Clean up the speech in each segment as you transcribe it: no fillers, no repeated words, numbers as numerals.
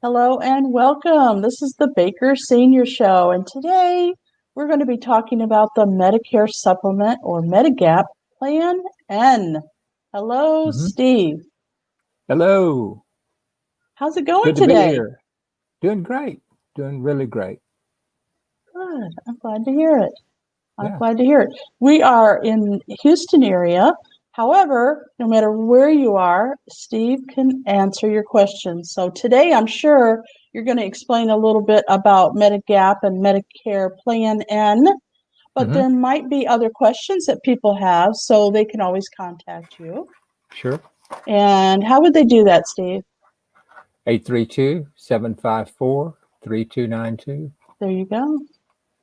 Hello and welcome. This is the Baker Senior Show, and today we're going to be talking about the Medicare Supplement or Medigap Plan N. Hello, hmm Steve. Hello. How's it going Good to be today? here. Doing great. Doing really great. Good. I'm glad to hear it. I'm Yeah. glad to hear it. We are in Houston area. However, no matter where you are, Steve can answer your questions. So today I'm sure you're going to explain a little bit about Medigap and Medicare Plan N, but hmm there might be other questions that people have, so they can always contact you. Sure. And how would they do that, Steve? 832-754-3292. There you go,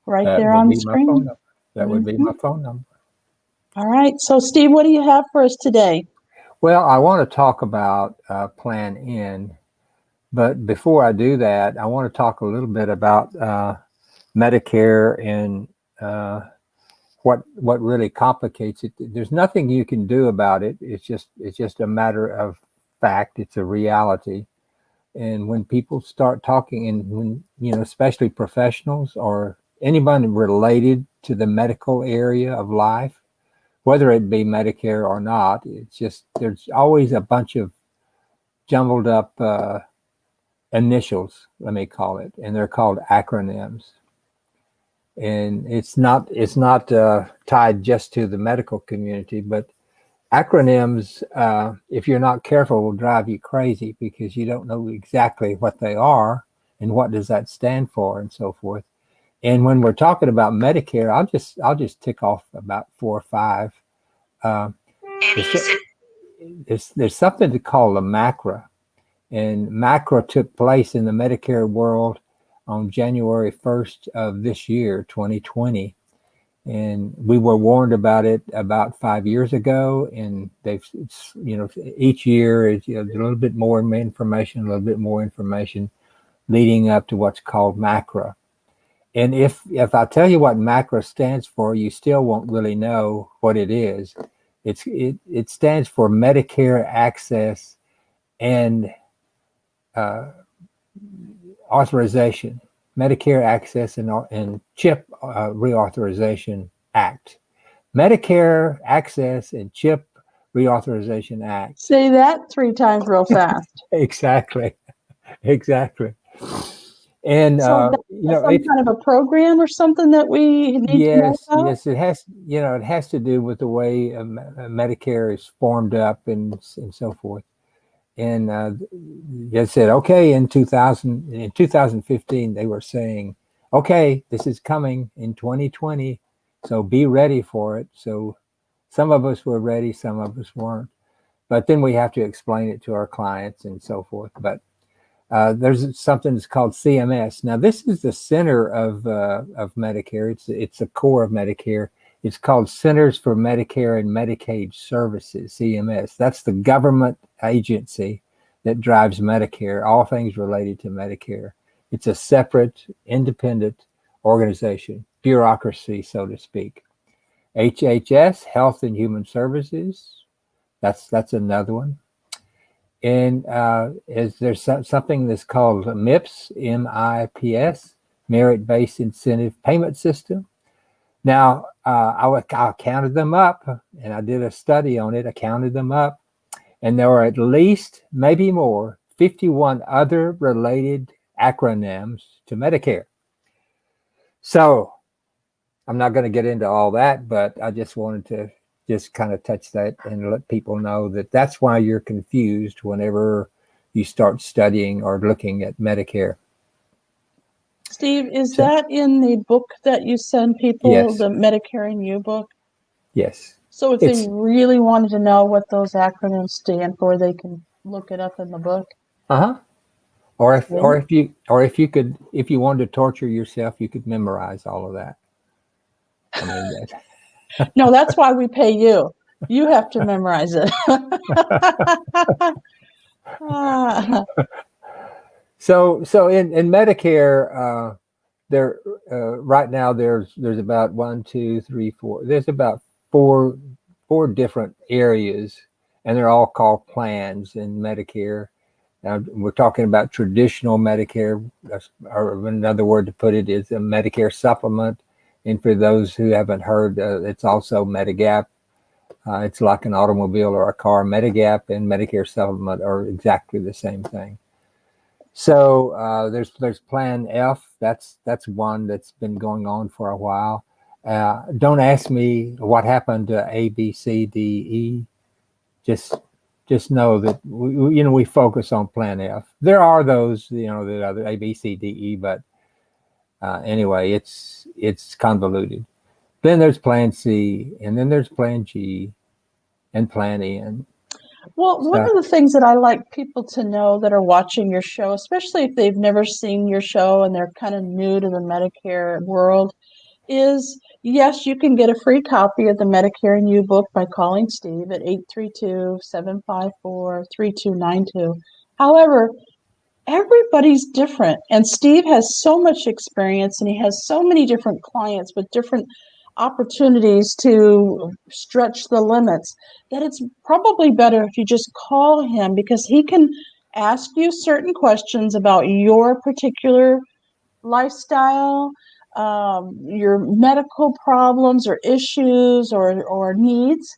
right That there would on the be my phone screen. number. That would be Mhm. my phone number. All right. So, Steve, what do you have for us today? Well, I want to talk about Plan N, but before I do that, I want to talk a little bit about Medicare and what really complicates it. There's nothing you can do about it. It's just a matter of fact. It's a reality. And when people start talking, and when, especially professionals or anyone related to the medical area of life, whether it be Medicare or not, it's just there's always a bunch of jumbled up initials, let me call it, and they're called acronyms. And it's not tied just to the medical community, but acronyms, if you're not careful, will drive you crazy because you don't know exactly what they are and what does that stand for and so forth. And when we're talking about Medicare, I'll just tick off about four or five. Uh, there's something to call a MACRA, and MACRA took place in the Medicare world on January 1st of this year, 2020. And we were warned about it about 5 years ago, and each year is a little bit more information, a little bit more information, leading up to what's called MACRA. And if I tell you what MACRA stands for, you still won't really know what it is. It stands for Medicare Access and uh, Authorization, Medicare Access and CHIP Reauthorization Act. Medicare Access and CHIP Reauthorization Act. Say that three times real fast. Exactly, exactly. And So that's some if kind of a program or something that we need to know yes, about? yes, it has to do with the way Medicare is formed up and so forth. And they said, okay, in 2015, they were saying, okay, this is coming in 2020, so be ready for it. So some of us were ready, some of us weren't. But then we have to explain it to our clients and so forth. But there's something that's called CMS. Now, this is the center of Medicare. It's the core of Medicare. It's called Centers for Medicare and Medicaid Services, CMS. That's the government agency that drives Medicare, all things related to Medicare. It's a separate, independent organization, bureaucracy, so to speak. HHS, Health and Human Services. That's another one. And is there something that's called MIPS, MIPS, Merit Based Incentive Payment System? Now, I counted them up, and I did a study on it. I counted them up, and there were at least, maybe more, 51 other related acronyms to Medicare. So I'm not going to get into all that, but I just wanted to just kind of touch that and let people know that that's why you're confused whenever you start studying or looking at Medicare. Steve, is So, that in the book that you send people, yes, the Medicare and You book? yes. So if they It's really wanted to know what those acronyms stand for, they can look it up in the book. uh-huh. Or if Okay. or if you or if you could if you wanted to torture yourself, you could memorize all of that. I mean No, that's why we pay you. You have to memorize it. Ah, so in Medicare, there right now there's about one, two, three, four. There's about four different areas, and they're all called plans in Medicare. Now, we're talking about traditional Medicare, or another word to put it is a Medicare supplement. And for those who haven't heard, it's also Medigap. It's like an automobile or a car. Medigap and Medicare supplement are exactly the same thing. So there's Plan F. That's one that's been going on for a while. Don't ask me what happened to A, B, C, D, E. Just know that we focus on Plan F. There are those the other A, B, C, D, E, but anyway, it's convoluted. Then there's Plan C, and then there's Plan G, and Plan N. Well, one of the things that I like people to know that are watching your show, especially if they've never seen your show and they're kind of new to the Medicare world, is yes, you can get a free copy of the Medicare and You book by calling Steve at 832-754-3292. However, everybody's different, and Steve has so much experience and he has so many different clients with different opportunities to stretch the limits that it's probably better if you just call him, because he can ask you certain questions about your particular lifestyle, your medical problems or issues or needs,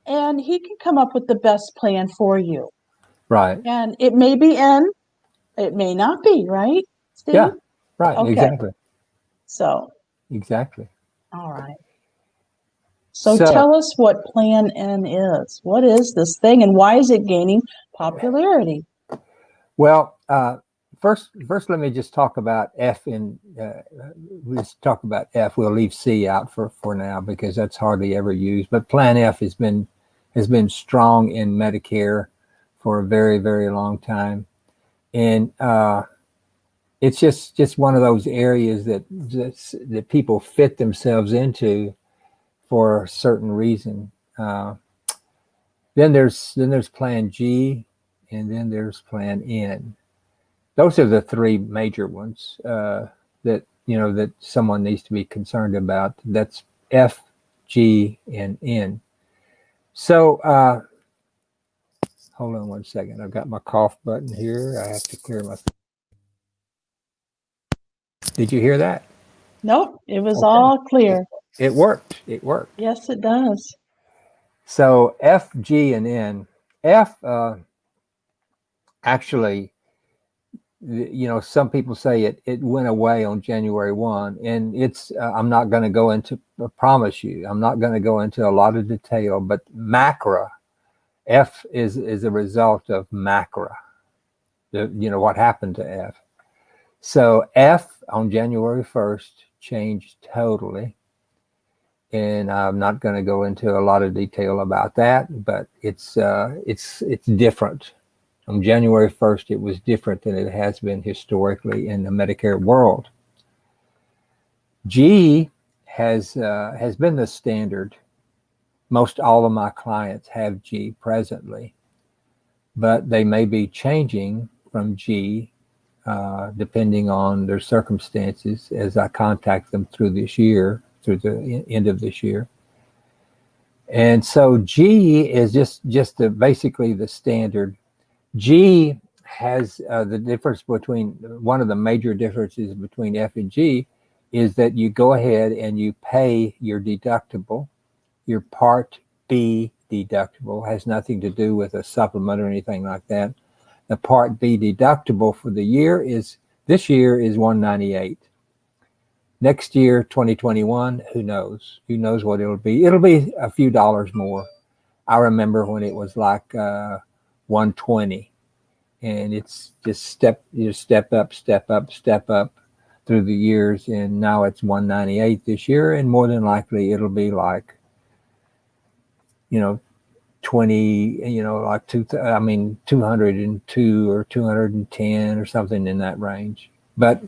and he can come up with the best plan for you. Right. And it may be N, it may not be, right, Steve? Yeah, right, Okay. exactly. So. Exactly. All right. So tell us what Plan N is. What is this thing, and why is it gaining popularity? Well, first, let me just talk about F. Let's talk about F. We'll leave C out for now because that's hardly ever used. But Plan F has been strong in Medicare for a very, very long time, and it's just one of those areas that people fit themselves into for a certain reason. Then there's Plan G, and then there's Plan N. Those are the three major ones that someone needs to be concerned about. That's F, G, and N. So hold on one second. I've got my cough button here. I have to clear my. Did you hear that? Nope, it was all clear. It worked. It worked. Yes, it does. So F, G, and N. F, actually, some people say it went away on January 1, and it's. I'm not going to go into. I promise you, I'm not going to go into a lot of detail. But MACRA, F is a result of MACRA. What happened to F. So F on January 1st changed totally. And I'm not going to go into a lot of detail about that, but it's different. On January 1st, it was different than it has been historically in the Medicare world. G has been the standard. Most all of my clients have G presently, but they may be changing from G depending on their circumstances as I contact them through this year. Through the end of this year. And so G is just basically the standard. G has the difference between, one of the major differences between F and G is that you go ahead and you pay your deductible. Your Part B deductible has nothing to do with a supplement or anything like that. The Part B deductible for the year this year is $198. Next year, 2021, who knows? Who knows what it'll be? It'll be a few dollars more. I remember when it was like 120, and it's just step up through the years, and now it's 198 this year, and more than likely it'll be like 20, like 202 or 210 or something in that range. But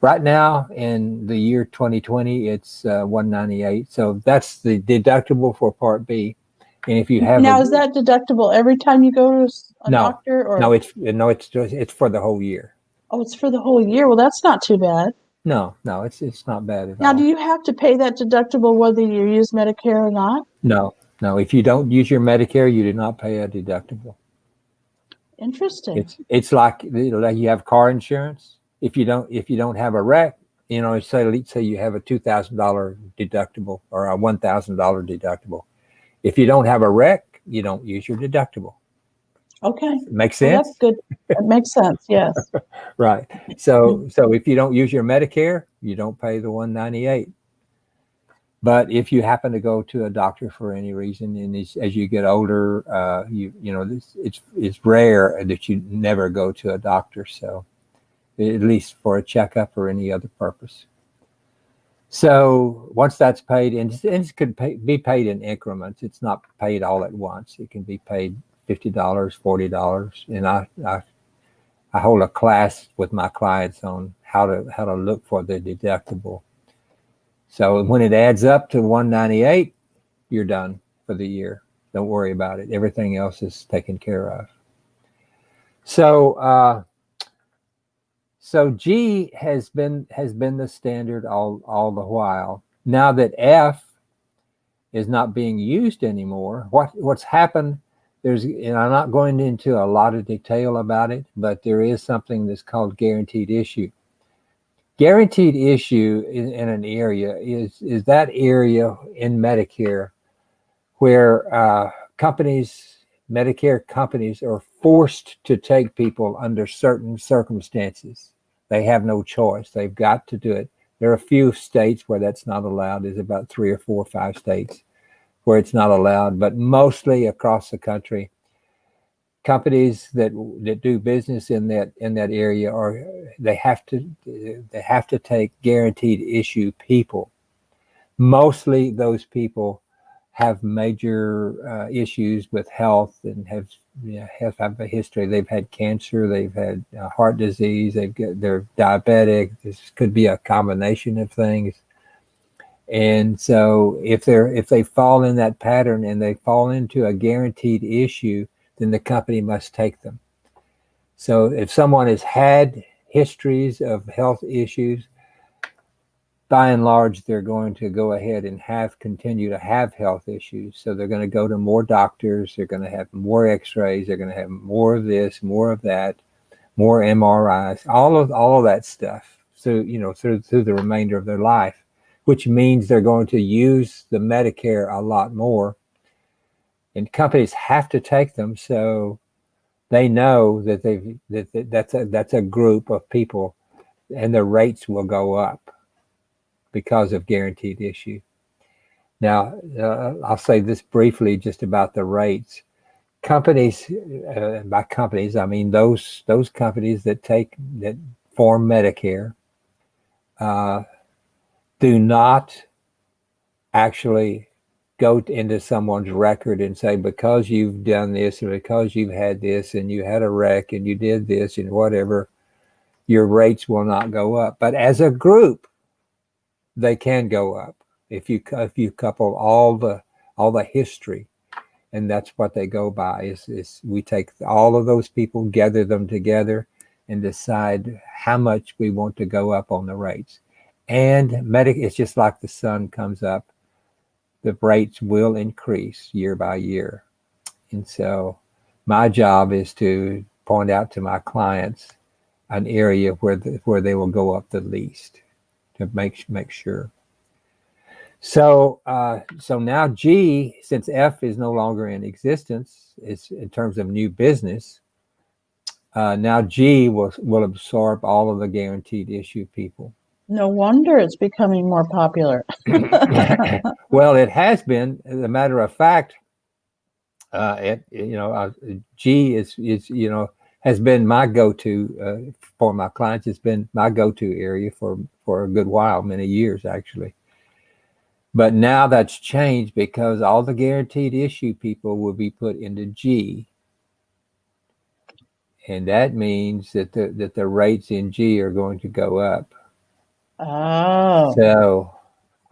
right now, in the year 2020, it's 198. So that's the deductible for Part B. And if you have is that deductible every time you go to a doctor? Or no, it's for the whole year. Oh, it's for the whole year. Well, that's not too bad. No, it's not bad at all. Now, do you have to pay that deductible whether you use Medicare or not? No. If you don't use your Medicare, you do not pay a deductible. Interesting. It's like you have car insurance. If you don't have a wreck, say you have a $2,000 deductible or a $1,000 deductible. If you don't have a wreck, you don't use your deductible. Okay. Makes Well, sense? that's good. It makes sense. Yes. Right. So if you don't use your Medicare, you don't pay the $198. But if you happen to go to a doctor for any reason, and as you get older, it's rare that you never go to a doctor. So at least for a checkup or any other purpose. So once that's paid, and it could be paid in increments. It's not paid all at once. It can be paid $50, $40, and I hold a class with my clients on how to look for the deductible. So when it adds up to $198, you're done for the year. Don't worry about it. Everything else is taken care of. So G has been the standard all the while. Now that F is not being used anymore, what's happened? And I'm not going into a lot of detail about it, but there is something that's called guaranteed issue. Guaranteed issue in an area is that area in Medicare where Medicare companies are forced to take people under certain circumstances. They have no choice. They've got to do it. There are a few states where that's not allowed. There's about 3 or 4 or 5 states where it's not allowed, but mostly across the country, companies that do business in that area they have to take guaranteed issue people. Mostly those people have major issues with health and have a history. They've had cancer, they've had heart disease, they're diabetic. This could be a combination of things. And so if they fall in that pattern and they fall into a guaranteed issue, then the company must take them. So if someone has had histories of health issues, by and large, they're going to go ahead and continue to have health issues. So they're going to go to more doctors. They're going to have more X-rays. They're going to have more of this, more of that, more MRIs, all of that stuff. So through the remainder of their life, which means they're going to use the Medicare a lot more. And companies have to take them, so they know that that's a group of people, and the rates will go up because of guaranteed issue. Now, I'll say this briefly just about the rates. Companies, by companies, I mean those companies that form Medicare, do not actually go into someone's record and say, because you've done this and because you've had this and you had a wreck and you did this and whatever, your rates will not go up. But as a group, they can go up if you couple all the history, and that's what they go by. Is we take all of those people, gather them together, and decide how much we want to go up on the rates. And it's just like the sun comes up. The rates will increase year by year. And so my job is to point out to my clients an area where they will go up the least to make sure. So now G, since F is no longer in existence, is in terms of new business, now G will absorb all of the guaranteed issue people. No wonder it's becoming more popular. Well, it has been. As a matter of fact, G has been my go-to for my clients. It's been my go-to area for a good while, many years actually. But now that's changed because all the guaranteed issue people will be put into G, and that means that the rates in G are going to go up. Oh. So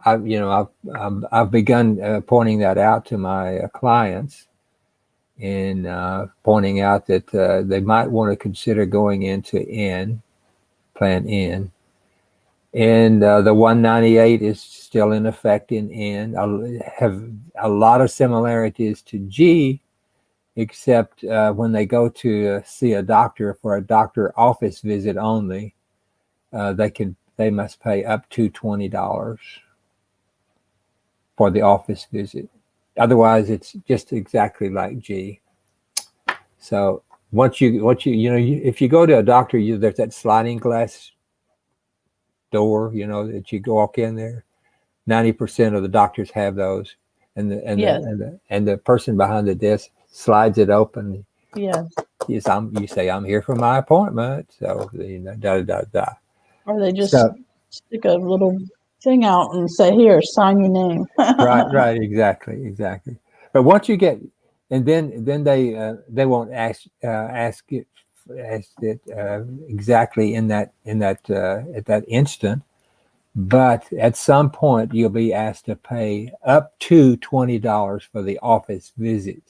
I've begun pointing that out to my clients, and pointing out that they might want to consider going into N, Plan N. And the 198 is still in effect in N. I have a lot of similarities to G, except when they go to see a doctor for a doctor office visit only, they must pay up to $20 for the office visit. Otherwise, it's just exactly like G. So if you go to a doctor, there's that sliding glass door, that you go walk in there. 90% of the doctors have those, and the person behind the desk slides it open. Yes. You say, I'm here for my appointment. So da. Or they just stick a little thing out and say, "Here, sign your name." Right, exactly. But once you get, and then they won't ask it exactly in that at that instant, but at some point you'll be asked to pay up to $20 for the office visit.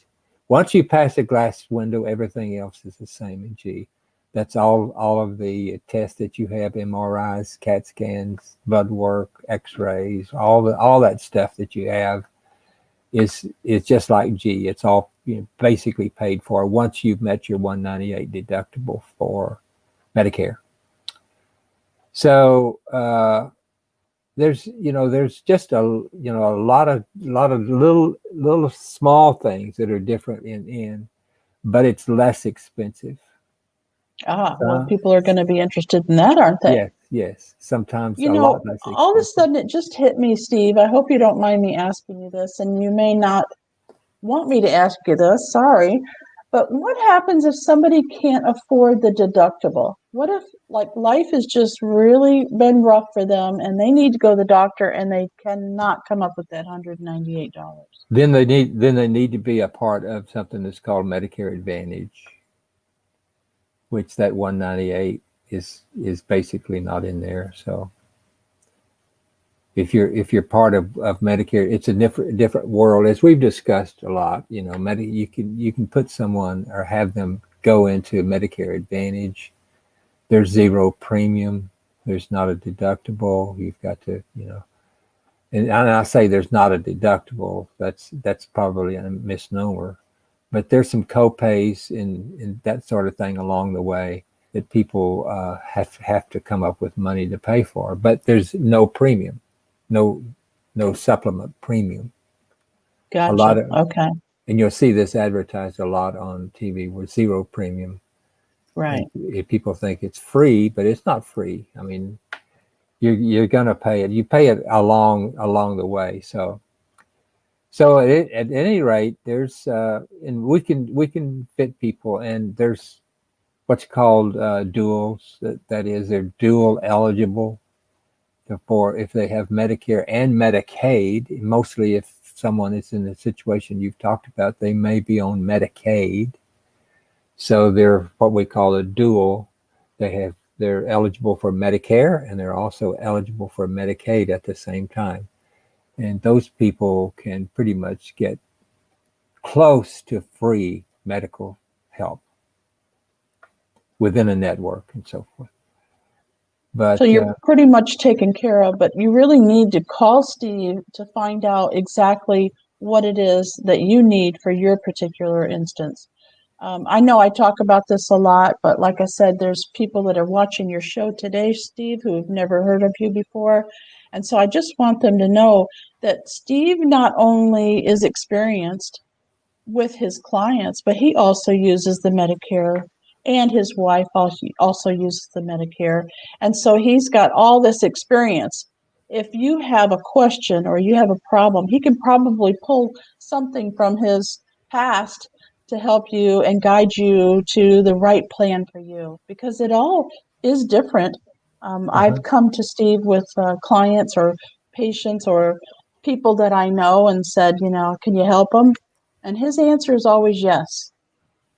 Once you pass the glass window, everything else is the same in G. That's all of the tests that you have, MRIs, CAT scans, blood work, X-rays, all that stuff that you have is just like G. It's all basically paid for once you've met your $198 deductible for Medicare. So there's just a lot of little small things that are different in, but it's less expensive. Well, people are going to be interested in that, aren't they? Yes. Sometimes a lot less expensive. All of a sudden it just hit me, Steve. I hope you don't mind me asking you this, and you may not want me to ask you this, sorry. But what happens if somebody can't afford the deductible? What if life has just really been rough for them and they need to go to the doctor and they cannot come up with that $198? Then they need to be a part of something that's called Medicare Advantage, which that 198 is basically not in there. So if you're part of Medicare, it's a different world, as we've discussed a lot. You can put someone or have them go into Medicare Advantage. There's zero premium. There's not a deductible. You've got to, and I say there's not a deductible. That's probably a misnomer. But there's some copays and that sort of thing along the way that people have to come up with money to pay for. But there's no premium, no supplement premium. Gotcha. Okay. And you'll see this advertised a lot on TV with zero premium. Right. If people think it's free, but it's not free. I mean, you're going to pay it. You pay it along the way. So at any rate, there's and we can fit people, and there's what's called duals. That is, they're dual eligible for if they have Medicare and Medicaid. Mostly, if someone is in the situation you've talked about, they may be on Medicaid. So they're what we call a dual. They're eligible for Medicare, and they're also eligible for Medicaid at the same time. And those people can pretty much get close to free medical help within a network and so forth. But so you're pretty much taken care of, but you really need to call Steve to find out exactly what it is that you need for your particular instance. I know I talk about this a lot, but like I said, there's people that are watching your show today, Steve, who've never heard of you before. And so I just want them to know that Steve not only is experienced with his clients, but he also uses the Medicare, and his wife also uses the Medicare. And so he's got all this experience. If you have a question or you have a problem, he can probably pull something from his past to help you and guide you to the right plan for you, because it all is different. I've come to Steve with clients or patients or people that I know and said, can you help them? And his answer is always yes.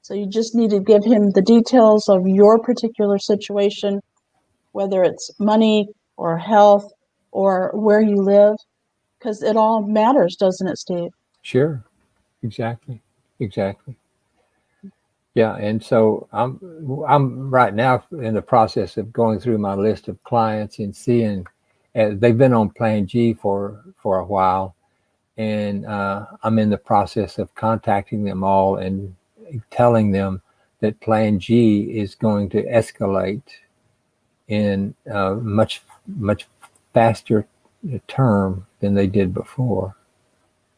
So you just need to give him the details of your particular situation, whether it's money or health or where you live, because it all matters, doesn't it, Steve? Sure. Exactly. Yeah, and so I'm right now in the process of going through my list of clients and seeing they've been on Plan G for a while, and I'm in the process of contacting them all and telling them that Plan G is going to escalate in much faster term than they did before.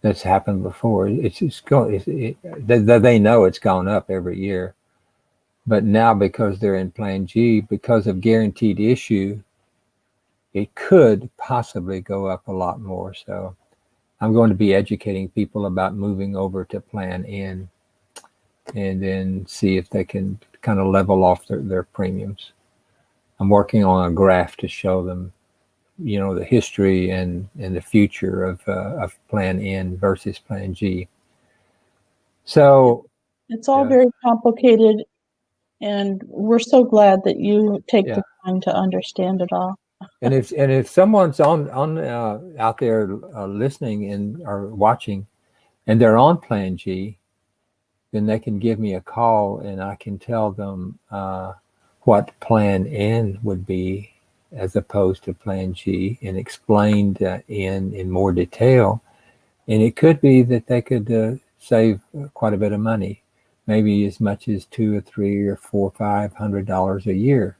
That's happened before. They know it's gone up every year, but now because they're in Plan G, because of guaranteed issue, it could possibly go up a lot more. So I'm going to be educating people about moving over to Plan N, and then see if they can kind of level off their premiums. I'm working on a graph to show them, the history and the future of Plan N versus Plan G. So it's all very complicated, and we're so glad that you take the time to understand it all. And if someone's on out there listening and or watching, and they're on Plan G, then they can give me a call, and I can tell them what Plan N would be as opposed to Plan G, and explained in more detail. And it could be that they could save quite a bit of money, maybe as much as $200 or $300 or $400, $500 a year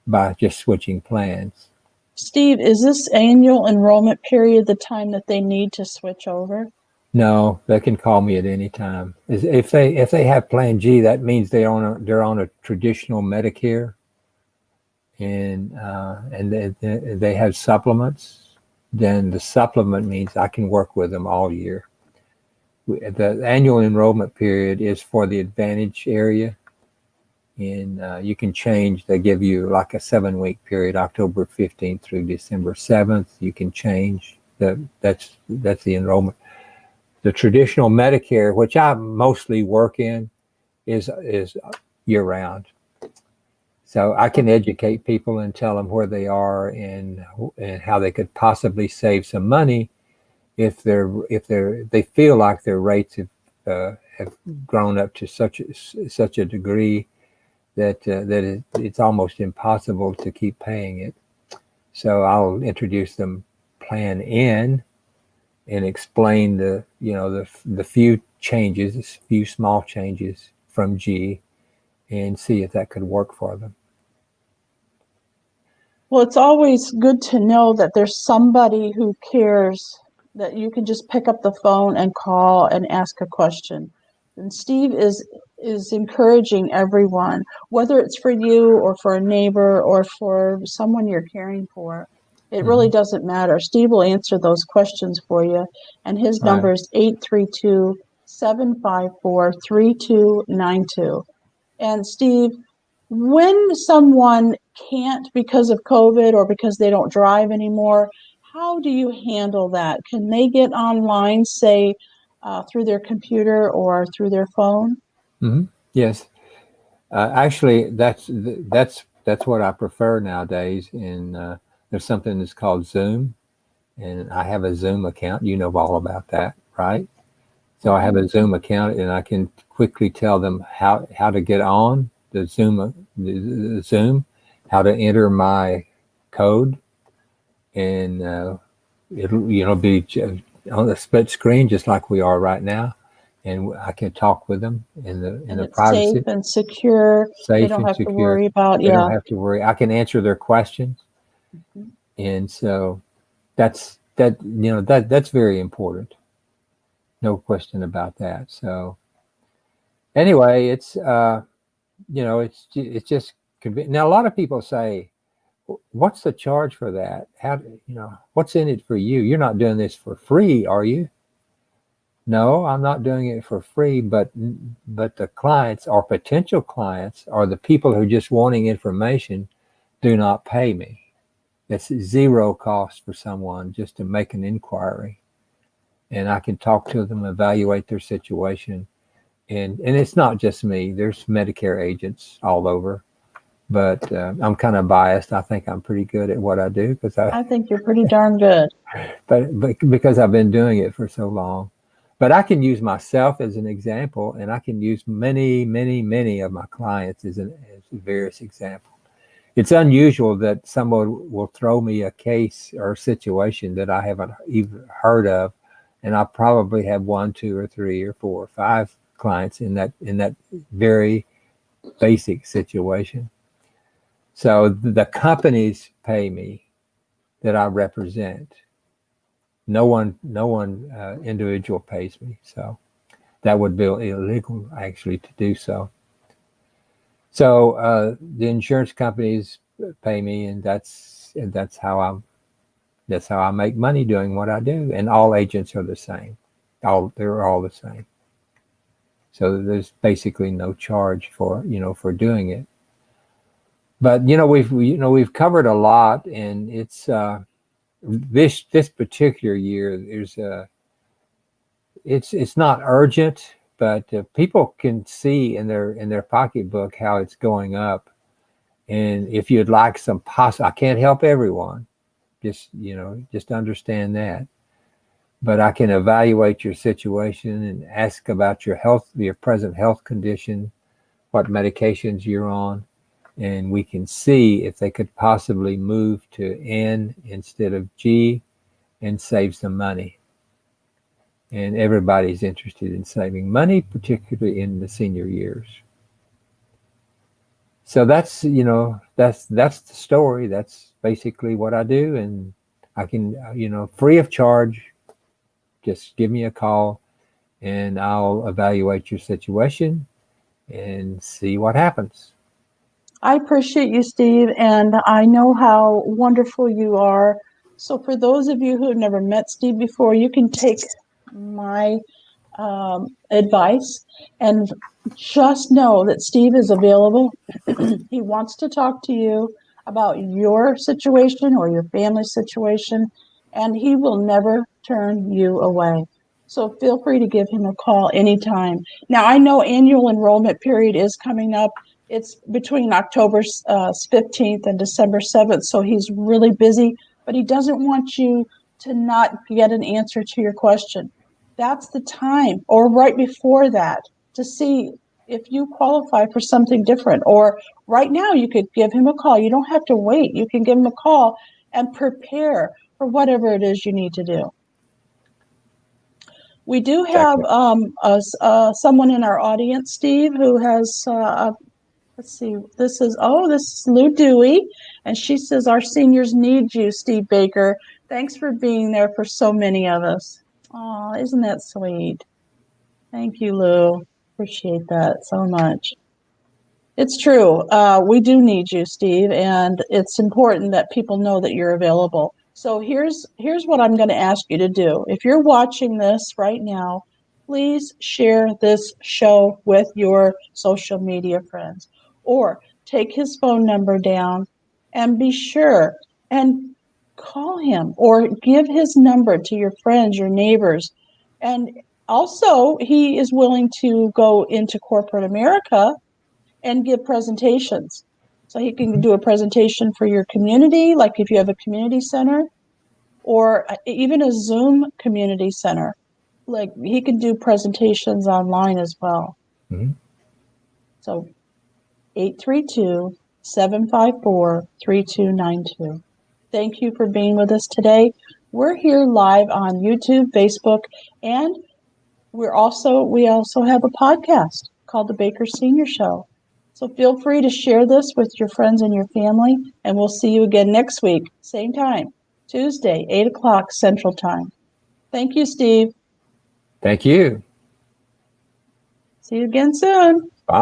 by just switching plans. Steve, is this annual enrollment period the time that they need to switch over? No, they can call me at any time. If they have Plan G, that means they're on a traditional Medicare, and they have supplements. Then the supplement means I can work with them all year. The annual enrollment period is for the Advantage area, and you can change. They give you like a 7-week period, October 15th through December 7th. You can change. That's the enrollment. The traditional Medicare, which I mostly work in, is year-round. So I can educate people and tell them where they are and how they could possibly save some money if they feel like their rates have grown up to such a degree that it's almost impossible to keep paying it. So I'll introduce them Plan N and explain the few changes, few small changes from G, and see if that could work for them. Well, it's always good to know that there's somebody who cares, that you can just pick up the phone and call and ask a question. And Steve is encouraging everyone, whether it's for you or for a neighbor or for someone you're caring for. It really doesn't matter. Steve will answer those questions for you. And his number is 832-754-3292. And Steve, when someone can't because of COVID or because they don't drive anymore, how do you handle that? Can they get online, say, through their computer or through their phone? Mm-hmm. Yes. Actually, that's what I prefer nowadays. And there's something that's called Zoom, and I have a Zoom account. You know all about that, right? So I have a Zoom account, and I can quickly tell them how to get on the Zoom, how to enter my code, and it'll be on the split screen just like we are right now, and I can talk with them in the privacy. Safe and secure. They don't have to worry about. They don't have to worry. I can answer their questions, and so that's very important. No question about that. So anyway, it's it's just convenient. Now a lot of people say, what's the charge for that? What's in it for you? You're not doing this for free, are you? No, I'm not doing it for free, but the clients or potential clients or the people who are just wanting information do not pay me. It's zero cost for someone just to make an inquiry. And I can talk to them, evaluate their situation. And it's not just me. There's Medicare agents all over. But I'm kind of biased. I think I'm pretty good at what I do because I think you're pretty darn good. But because I've been doing it for so long. But I can use myself as an example, and I can use many, many, many of my clients as various examples. It's unusual that someone will throw me a case or a situation that I haven't even heard of, and I probably have 1, 2, or 3, or 4, or 5 clients in that very basic situation. So the companies pay me that I represent. No one individual pays me. So that would be illegal actually to do so. So the insurance companies pay me, and that's how I make money doing what I do. And all agents are the same. They're all the same. So there's basically no charge for doing it. But we've covered a lot, and it's this particular year it's not urgent, but people can see in their pocketbook how it's going up. And if you'd like I can't help everyone, just understand that. But I can evaluate your situation and ask about your present health condition, what medications you're on, and we can see if they could possibly move to N instead of G and save some money. And everybody's interested in saving money, particularly in the senior years. So that's the story. That's basically what I do, and I can free of charge. Just give me a call, and I'll evaluate your situation and see what happens. I appreciate you, Steve, and I know how wonderful you are. So for those of you who have never met Steve before, you can take my advice and just know that Steve is available. He wants to talk to you about your situation or your family situation, and he will never turn you away. So feel free to give him a call anytime. Now, I know annual enrollment period is coming up. It's between October 15th and December 7th, so he's really busy, but he doesn't want you to not get an answer to your question. That's the time, or right before that, to see if you qualify for something different. Or right now, you could give him a call. You don't have to wait. You can give him a call and prepare for whatever it is you need to do. We do have someone in our audience, Steve, who has, let's see, this is Lou Dewey, and she says, our seniors need you, Steve Baker. Thanks for being there for so many of us. Oh, isn't that sweet? Thank you, Lou. Appreciate that so much. It's true. We do need you, Steve, and it's important that people know that you're available. So here's what I'm going to ask you to do. If you're watching this right now, please share this show with your social media friends, or take his phone number down and be sure and call him, or give his number to your friends, your neighbors. And also, he is willing to go into corporate America and give presentations. So he can do a presentation for your community, like if you have a community center, or even a Zoom community center. Like, he can do presentations online as well. Mm-hmm. So 832-754-3292. Thank you for being with us today. We're here live on YouTube, Facebook, and we also have a podcast called The Baker Senior Show. So feel free to share this with your friends and your family, and we'll see you again next week, same time, Tuesday, 8 o'clock Central Time. Thank you, Steve. Thank you. See you again soon.